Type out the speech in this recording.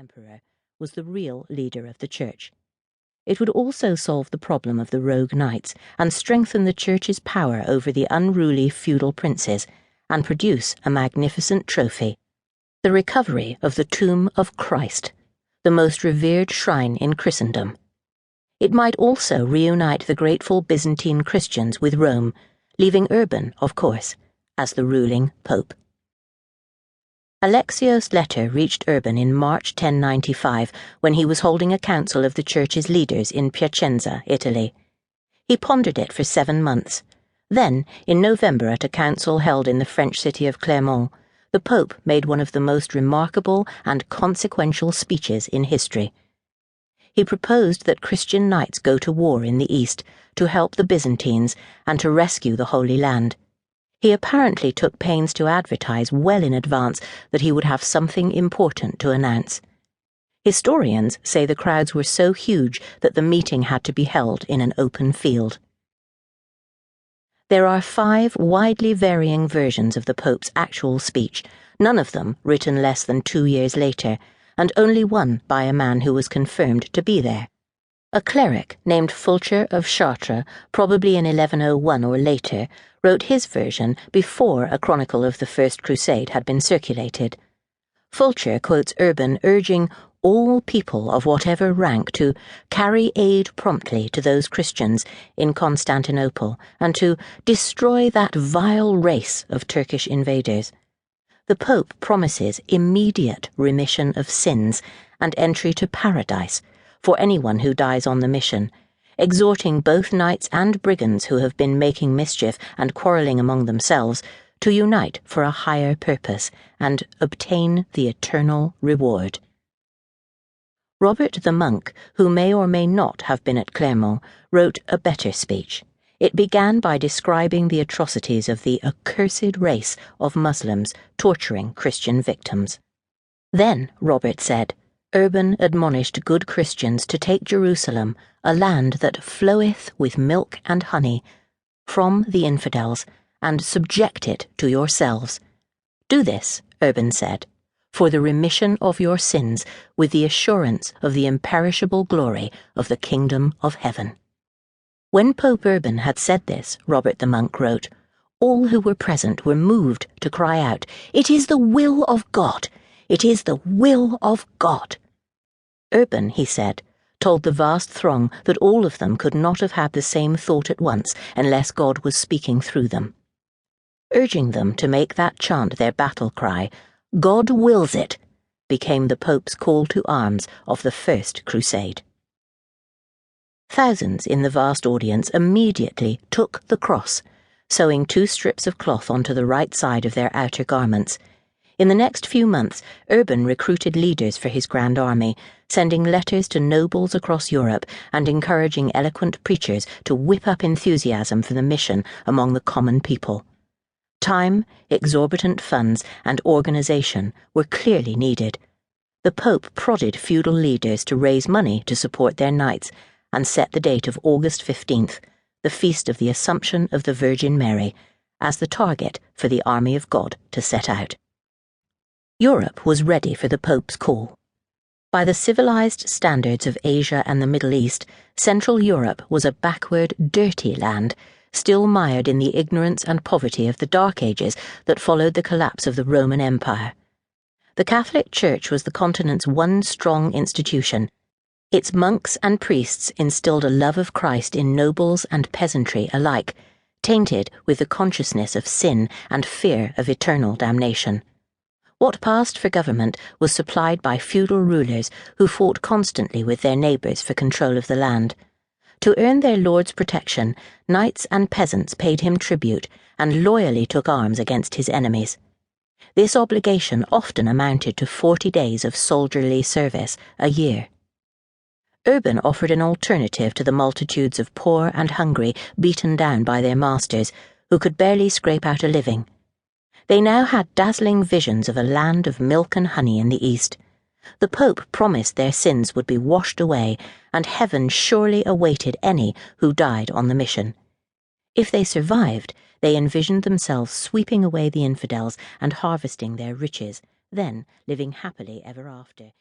emperor, was the real leader of the Church. It would also solve the problem of the rogue knights and strengthen the Church's power over the unruly feudal princes and produce a magnificent trophy, the recovery of the tomb of Christ, the most revered shrine in Christendom. It might also reunite the grateful Byzantine Christians with Rome, leaving Urban, of course, as the ruling pope. Alexios' letter reached Urban in March 1095 when he was holding a council of the Church's leaders in Piacenza, Italy. He pondered it for 7 months. Then, in November at a council held in the French city of Clermont, the Pope made one of the most remarkable and consequential speeches in history. He proposed that Christian knights go to war in the East to help the Byzantines and to rescue the Holy Land. He apparently took pains to advertise well in advance that he would have something important to announce. Historians say the crowds were so huge that the meeting had to be held in an open field. There are 5 widely varying versions of the Pope's actual speech, none of them written less than 2 years later, and only one by a man who was confirmed to be there. A cleric named Fulcher of Chartres, probably in 1101 or later, wrote his version before a chronicle of the First Crusade had been circulated. Fulcher quotes Urban urging all people of whatever rank to carry aid promptly to those Christians in Constantinople and to destroy that vile race of Turkish invaders. The Pope promises immediate remission of sins and entry to paradise for anyone who dies on the mission, exhorting both knights and brigands who have been making mischief and quarrelling among themselves to unite for a higher purpose and obtain the eternal reward. Robert the monk, who may or may not have been at Clermont, wrote a better speech. It began by describing the atrocities of the accursed race of Muslims torturing Christian victims. Then, Robert said, Urban admonished good Christians to take Jerusalem, a land that floweth with milk and honey, from the infidels, and subject it to yourselves. Do this, Urban said, for the remission of your sins, with the assurance of the imperishable glory of the kingdom of heaven. When Pope Urban had said this, Robert the monk wrote, all who were present were moved to cry out, "It is the will of God! It is the will of God!" Urban, he said, told the vast throng that all of them could not have had the same thought at once unless God was speaking through them. Urging them to make that chant their battle cry, "God wills it," became the Pope's call to arms of the First Crusade. Thousands in the vast audience immediately took the cross, sewing 2 strips of cloth onto the right side of their outer garments. In the next few months, Urban recruited leaders for his grand army, sending letters to nobles across Europe and encouraging eloquent preachers to whip up enthusiasm for the mission among the common people. Time, exorbitant funds, and organization were clearly needed. The Pope prodded feudal leaders to raise money to support their knights and set the date of August 15th, the feast of the Assumption of the Virgin Mary, as the target for the army of God to set out. Europe was ready for the Pope's call. By the civilized standards of Asia and the Middle East, Central Europe was a backward, dirty land, still mired in the ignorance and poverty of the Dark Ages that followed the collapse of the Roman Empire. The Catholic Church was the continent's one strong institution. Its monks and priests instilled a love of Christ in nobles and peasantry alike, tainted with the consciousness of sin and fear of eternal damnation. What passed for government was supplied by feudal rulers who fought constantly with their neighbours for control of the land. To earn their lord's protection, knights and peasants paid him tribute and loyally took arms against his enemies. This obligation often amounted to 40 days of soldierly service a year. Urban offered an alternative to the multitudes of poor and hungry beaten down by their masters, who could barely scrape out a living. They now had dazzling visions of a land of milk and honey in the East. The Pope promised their sins would be washed away, and heaven surely awaited any who died on the mission. If they survived, they envisioned themselves sweeping away the infidels and harvesting their riches, then living happily ever after.